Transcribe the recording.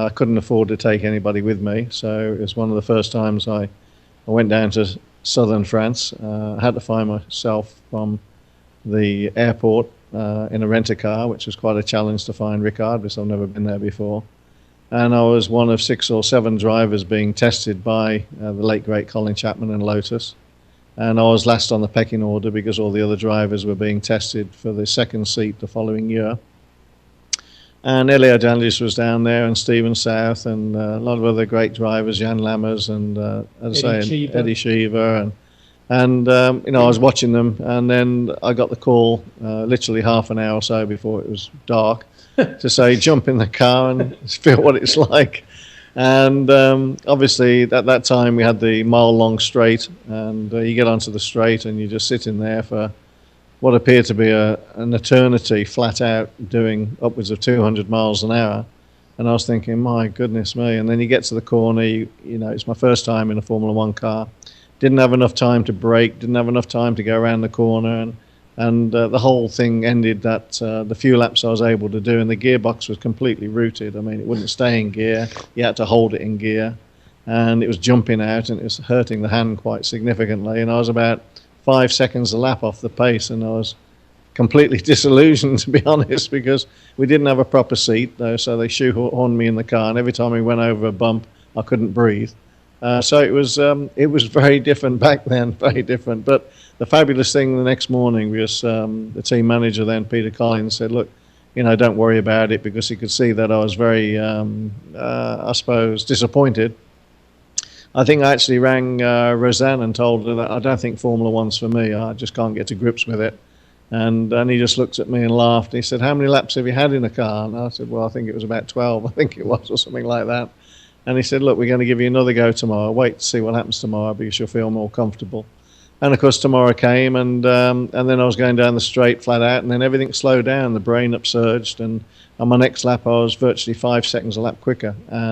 I couldn't afford to take anybody with me, so it was one of the first times I went down to southern France. I had to find myself from the airport in a rent-a-car, which was quite a challenge to find Ricard, because I've never been there before. And I was one of 6 or 7 drivers being tested by the late great Colin Chapman and Lotus. And I was last on the pecking order because all the other drivers were being tested for the second seat the following year. And Elio Daniels was down there, and Stephen South, and a lot of other great drivers, Jan Lammers, and Eddie Cheever, and you know, I was watching them, and then I got the call literally half an hour or so before it was dark to say jump in the car and feel what it's like. And obviously at that time we had the mile-long straight, and you get onto the straight and you just sit in there for what appeared to be an eternity, flat out, doing upwards of 200 miles an hour. And I was thinking, my goodness me. And then you get to the corner, you know, it's my first time in a Formula One car. Didn't have enough time to brake, didn't have enough time to go around the corner. And the whole thing ended that the few laps I was able to do, and the gearbox was completely rooted. I mean, it wouldn't stay in gear. You had to hold it in gear. And it was jumping out, and it was hurting the hand quite significantly. And I was about 5 seconds a lap off the pace, and I was completely disillusioned, to be honest, because we didn't have a proper seat, though, so they shoehorned me in the car, and every time we went over a bump, I couldn't breathe. So it was very different back then, very different. But the fabulous thing the next morning was the team manager then, Peter Collins, said, look, you know, don't worry about it, because he could see that I was very, I suppose, disappointed. I think I actually rang Roseanne and told her that I don't think Formula One's for me. I just can't get to grips with it. And he just looked at me and laughed. He said, how many laps have you had in the car? And I said, well, I think it was about 12. I think it was, or something like that. And he said, look, we're going to give you another go tomorrow. Wait to see what happens tomorrow, because you'll feel more comfortable. And of course, tomorrow came, and then I was going down the straight flat out, and then everything slowed down. The brain upsurged, and on my next lap, I was virtually 5 seconds a lap quicker. And